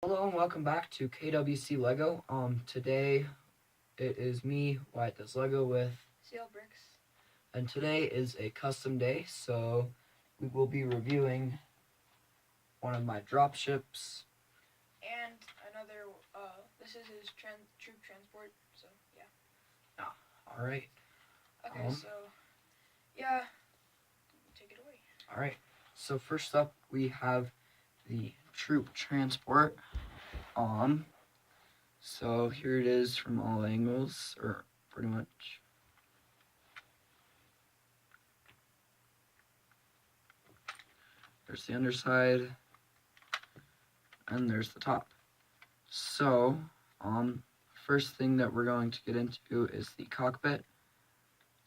Hello and welcome back to KWC Lego. Today it is me, Wyatt Does Lego with CL Bricks. and today is a custom day, so we will be reviewing one of my drop ships. And another, this is his troop transport, so yeah. Alright. Okay, so, yeah, take it away. Alright. So first up we have the troop transport. So here it is from all angles, or pretty much. There's the underside, and there's the top. So, first thing that we're going to get into is the cockpit.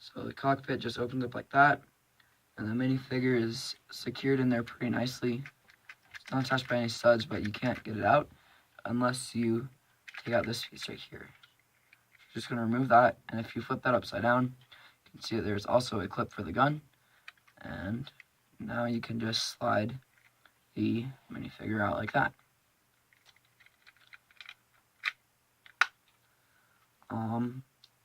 So the cockpit just opens up like that, and the minifigure is secured in there pretty nicely. It's not attached by any studs, but you can't get it out unless you take out this piece right here. Just going to remove that, and if you flip that upside down, you can see that there's also a clip for the gun, and now you can just slide the minifigure out like that. A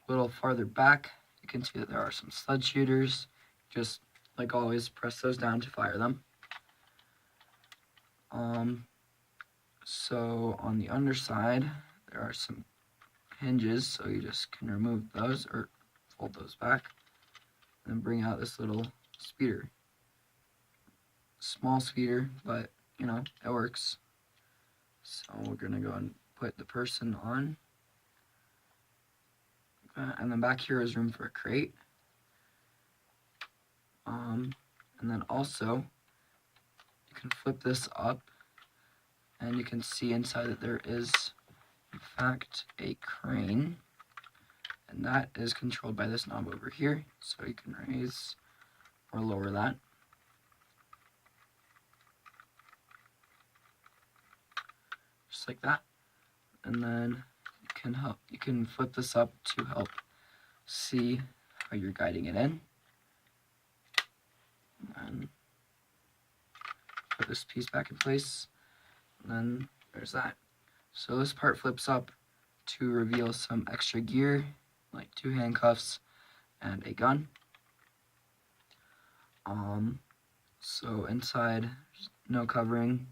little farther back, you can see that there are some sled shooters. Just like always, press those down to fire them. So on the underside, there are some hinges, so you just can remove those or fold those back, and then bring out this little speeder. Small speeder, but you know, it works. So we're gonna go and put the person on. And then back here is room for a crate. And then also, you can flip this up, and you can see inside that there is, in fact, a crane. And that is controlled by this knob over here, so you can raise or lower that. Just like that. And then you can flip this up to help see how you're guiding it in. And put this piece back in place, and then there's that. So this part flips up to reveal some extra gear, like 2 handcuffs and a gun. So inside, no covering,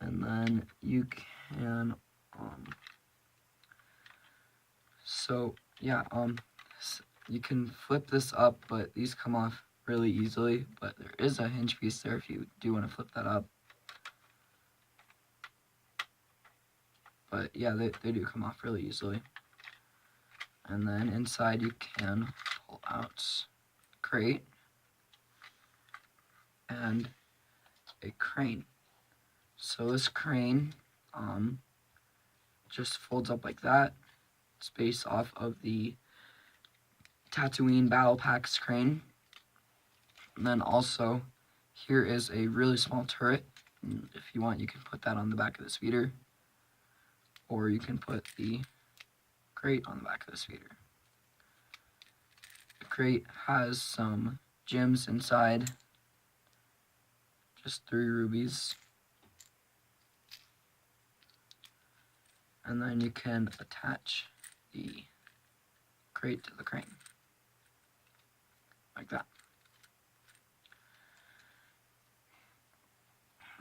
and then you can, you can flip this up, but these come off really easily, but there is a hinge piece there if you do want to flip that up. But yeah, they do come off really easily. And then inside you can pull out a crate and a crane. So this crane just folds up like that. It's based off of the Tatooine Battle Packs crane. And then also, here is a really small turret. And if you want, you can put that on the back of the speeder, or you can put the crate on the back of the speeder. The crate has some gems inside, just 3 rubies. And then you can attach the crate to the crane, like that.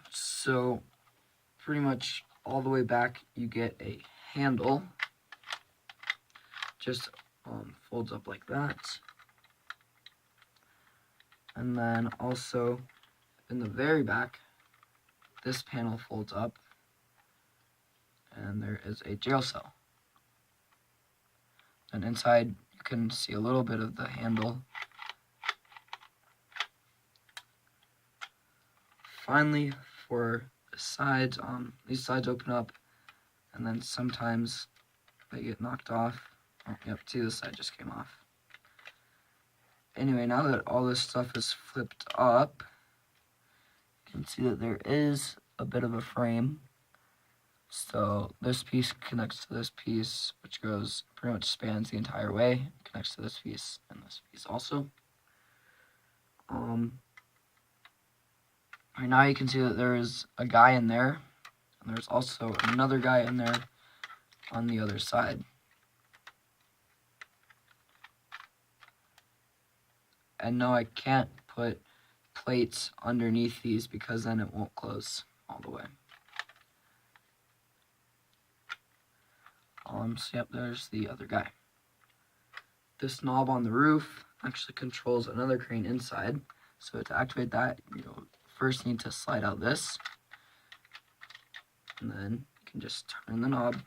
So pretty much all the way back you get a handle, just folds up like that. And then also in the very back, this panel folds up, and there is a jail cell. And inside you can see a little bit of the handle. Finally, for the sides, these sides open up, and then sometimes they get knocked off. Oh, yep, see, this side just came off. Anyway, now that all this stuff is flipped up, you can see that there is a bit of a frame. So this piece connects to this piece, which goes pretty much spans the entire way, connects to this piece and this piece also. Right now you can see that there is a guy in there, And there's also another guy in there on the other side. And no, I can't put plates underneath these because then it won't close all the way. So yep, there's the other guy. This knob on the roof actually controls another crane inside. So to activate that, you'll first need to slide out this. And then you can just turn the knob.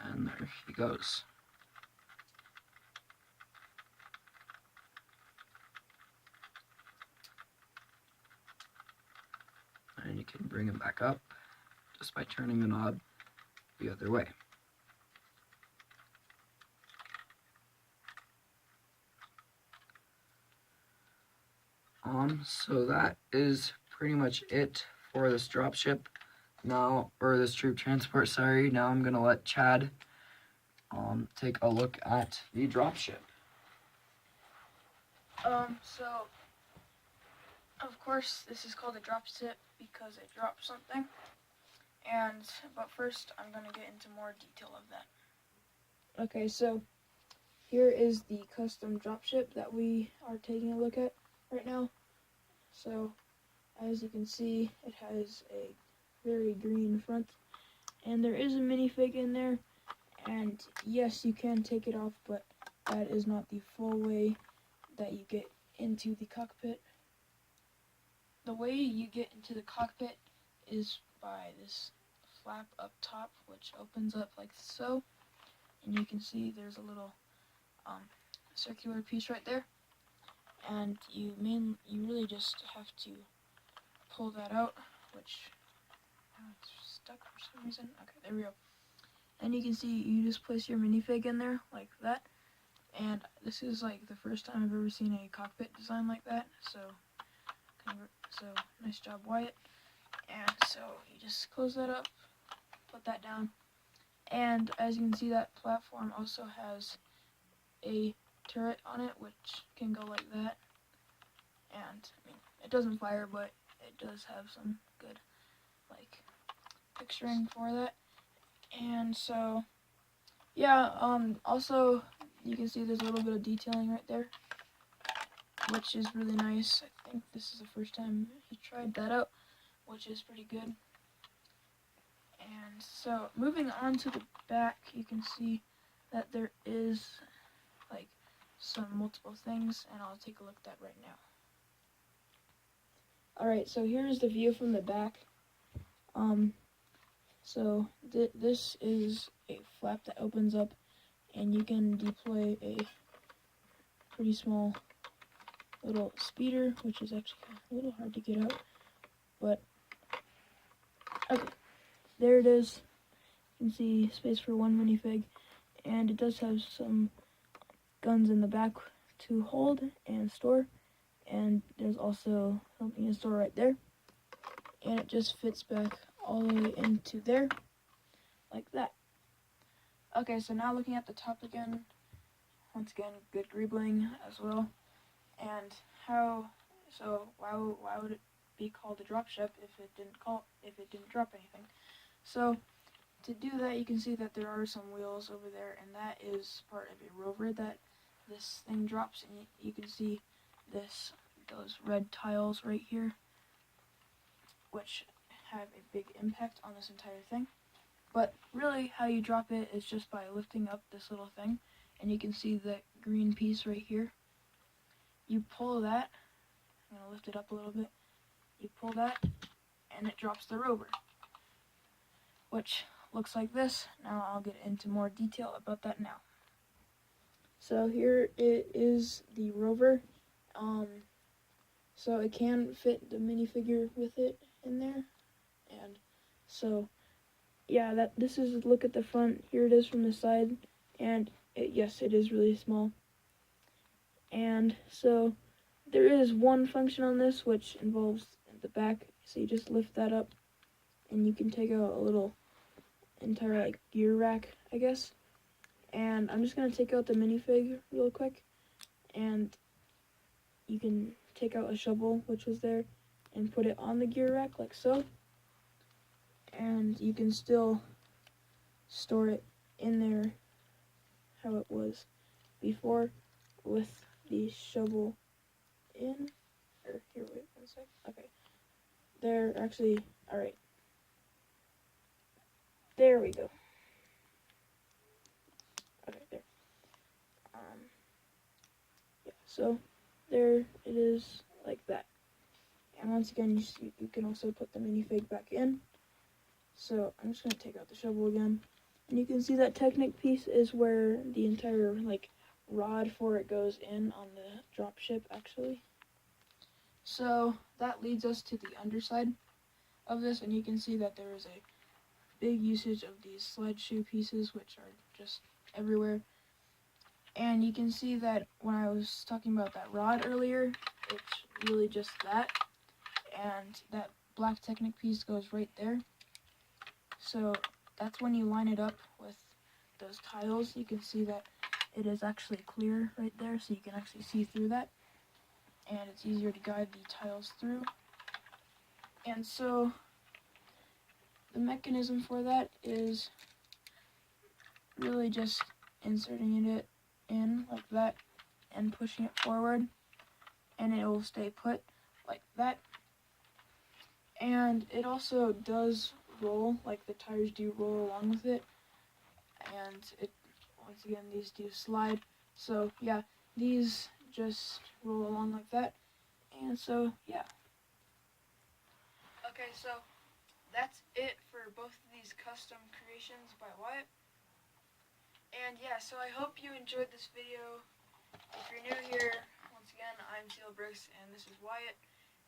And there he goes. And you can bring him back up just by turning the knob the other way. So that is pretty much it for this dropship now, or this troop transport, sorry. Now I'm gonna let Chad take a look at the dropship. So of course this is called a dropship because it drops something. But first I'm gonna get into more detail of that. Okay, so here is the custom dropship that we are taking a look at right now. So as you can see, it has a very green front, and there is a minifig in there, and yes, you can take it off, but that is not the full way that you get into the cockpit. The way you get into the cockpit is by this flap up top, which opens up like so, and you can see there's a little circular piece right there, and you really just have to pull that out, which it's stuck for some reason. Okay, there we go. And you can see you just place your minifig in there like that, and this is like the first time I've ever seen a cockpit design like that, so nice job, Wyatt. And so you just close that up, put that down, and as you can see, that platform also has a turret on it, which can go like that. And I mean, it doesn't fire, but it does have some good like picturing for that. And so yeah, also you can see there's a little bit of detailing right there, which is really nice. I think this is the first time he tried that out, which is pretty good. And so moving on to the back, you can see that there is like some multiple things, and I'll take a look at that right now. Alright, so here's the view from the back. So this is a flap that opens up, and you can deploy a pretty small little speeder, which is actually a little hard to get out, but okay, there it is. You can see space for one minifig, and it does have some guns in the back to hold and store, and there's also something to store right there, and it just fits back all the way into there like that. Okay, so now looking at the top again, once again, good greebling as well. And why would it be called a dropship if it didn't drop anything? So to do that, you can see that there are some wheels over there, and that is part of a rover that this thing drops. And you can see those red tiles right here, which have a big impact on this entire thing. But really, how you drop it is just by lifting up this little thing, and you can see the green piece right here. You pull that. I'm gonna lift it up a little bit. You pull that, and it drops the rover, which looks like this. Now I'll get into more detail about that now. So here it is, the rover. So it can fit the minifigure with it in there, and so yeah, this is a look at the front. Here it is from the side, and yes, it is really small. And so there is one function on this which involves the back. So you just lift that up, and you can take out a little entire like gear rack, I guess. And I'm just gonna take out the minifig real quick, and you can take out a shovel which was there, and put it on the gear rack like so. And you can still store it in there how it was before with the shovel in. Or here, wait 1 sec. Okay. There, actually, alright. There we go. Okay, there. Yeah, so there it is like that. And once again, you can also put the minifig back in. So I'm just gonna take out the shovel again. And you can see that Technic piece is where the entire like rod for it goes in on the dropship actually. So that leads us to the underside of this, and you can see that there is a big usage of these sled shoe pieces, which are just everywhere. And you can see that when I was talking about that rod earlier, it's really just that. And that black Technic piece goes right there. So that's when you line it up with those tiles. You can see that it is actually clear right there, so you can actually see through that. And it's easier to guide the tiles through. And so the mechanism for that is really just inserting it in like that and pushing it forward, and it will stay put like that. And it also does roll, like the tires do roll along with it, and it, once again, these do slide. So yeah, these just roll along like that. And so yeah. Okay, so that's it for both of these custom creations by Wyatt. And yeah, so I hope you enjoyed this video. If you're new here, once again, I'm Teal Brooks and this is Wyatt.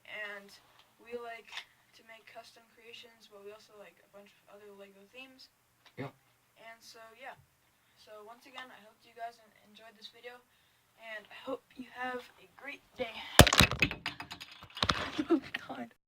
And we like to make custom creations, but we also like a bunch of other LEGO themes. Yep. And so yeah. So once again, I hope you guys enjoyed this video. And I hope you have a great